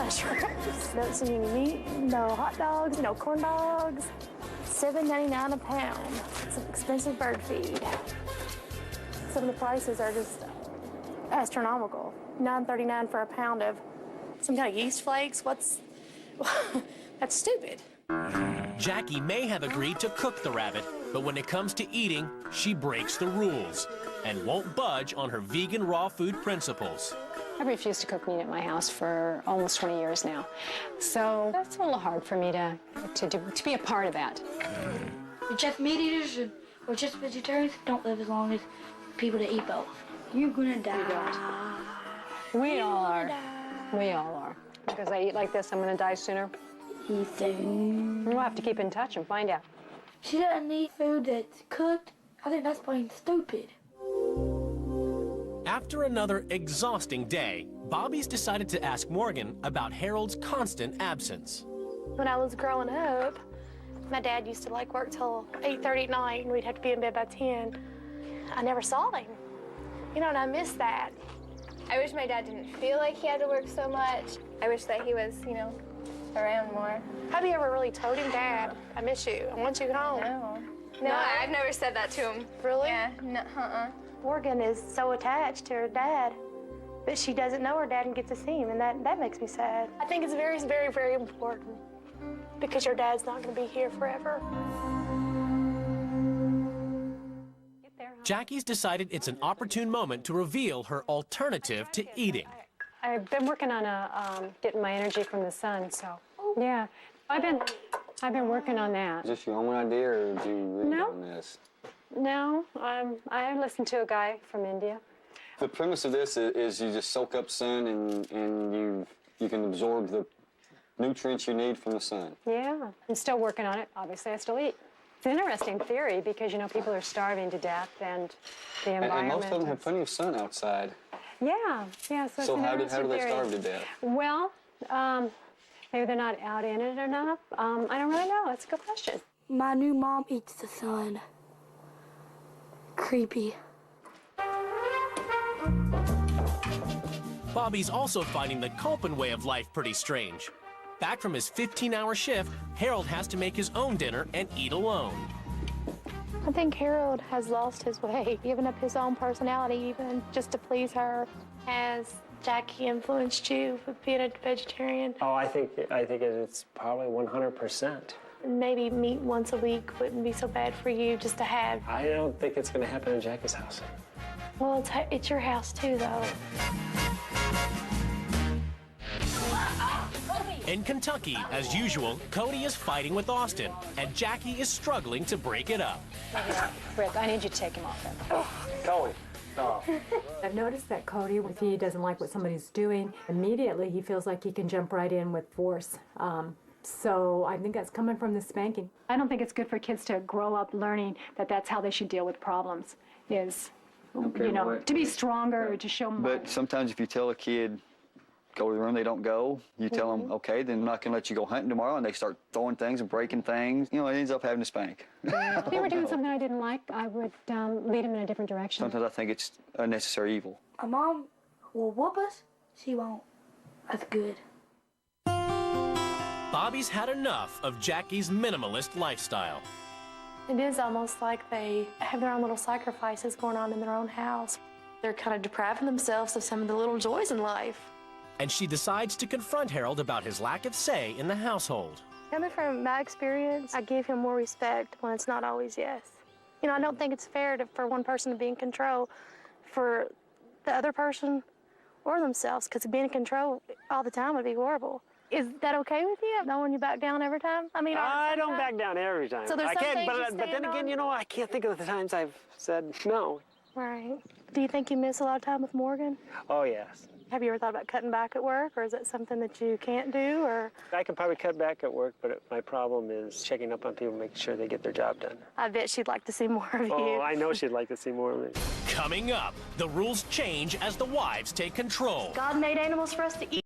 mushrooms. Don't see any meat, no hot dogs, no corn dogs. $7.99 a pound. It's an expensive bird feed. Some of the prices are just astronomical. $9.39 for a pound of some kind of yeast flakes. That's stupid. Jackie may have agreed to cook the rabbit, but when it comes to eating, she breaks the rules and won't budge on her vegan raw food principles. I refused to cook meat at my house for almost 20 years now. So that's a little hard for me to be a part of that. Just meat eaters or just vegetarians don't live as long as people that eat both. You're gonna die. We all are. We all are. Because I eat like this, I'm gonna die sooner. Ethan. We'll have to keep in touch and find out. She doesn't eat food that's cooked. I think that's plain stupid. After another exhausting day, Bobby's decided to ask Morgan about Harold's constant absence. When I was growing up, my dad used to work till 8:30 at night, and we'd have to be in bed by 10. I never saw him, and I miss that. I wish my dad didn't feel like he had to work so much. I wish that he was, around more. Have you ever really told him, Dad, I miss you, I want you home? No, I've never said that to him. Really? Yeah, no, Morgan is so attached to her dad that she doesn't know her dad and get to see him, and that makes me sad. I think it's very, very, very important because your dad's not going to be here forever. Jackie's decided it's an opportune moment to reveal her alternative to eating. I've been working on getting my energy from the sun, so yeah, I've been working on that. Is this your own idea, or did you read on this? No, I listened to a guy from India. The premise of this is you just soak up sun and you can absorb the nutrients you need from the sun. Yeah, I'm still working on it. Obviously, I still eat. It's an interesting theory because, people are starving to death and the environment. And most of them have plenty of sun outside. Yeah. So So how do they theory. starve to death? Well, maybe they're not out in it enough. I don't really know. It's a good question. My new mom eats the sun. Creepy. Bobby's also finding the Culpin way of life pretty strange. Back from his 15-hour shift, Harold has to make his own dinner and eat alone. I think Harold has lost his way, given up his own personality even just to please her. Has Jackie influenced you with being a vegetarian? Oh, I think it's probably 100%. Maybe meat once a week wouldn't be so bad for you just to have. I don't think it's going to happen in Jackie's house. Well, it's your house too, though. In Kentucky, as usual, Cody is fighting with Austin, and Jackie is struggling to break it up. Rick, I need you to take him off him. Cody. I've noticed that Cody, if he doesn't like what somebody's doing, immediately he feels like he can jump right in with force. So I think that's coming from the spanking. I don't think it's good for kids to grow up learning that that's how they should deal with problems, is, to be stronger or to show more. But sometimes if you tell a kid, go to the room, they don't go, you tell them, okay, then I'm not going to let you go hunting tomorrow, and they start throwing things and breaking things, it ends up having to spank. If they were doing something I didn't like, I would lead them in a different direction. Sometimes I think it's unnecessary evil. My mom will whoop us. She won't. That's good. Bobby's had enough of Jackie's minimalist lifestyle. It is almost like they have their own little sacrifices going on in their own house. They're kind of depriving themselves of some of the little joys in life. And she decides to confront Harold about his lack of say in the household. Coming from my experience, I give him more respect when it's not always yes. I don't think it's fair for one person to be in control for the other person or themselves, because being in control all the time would be horrible. Is that okay with you? Knowing you back down every time? I don't back down every time. So there's I some can't, things you but then stand again, on? I can't think of the times I've said no. Right. Do you think you miss a lot of time with Morgan? Oh, yes. Have you ever thought about cutting back at work, or is that something that you can't do, or? I can probably cut back at work, but my problem is checking up on people, making sure they get their job done. I bet she'd like to see more of you. Oh, I know she'd like to see more of me. Coming up, the rules change as the wives take control. God made animals for us to eat.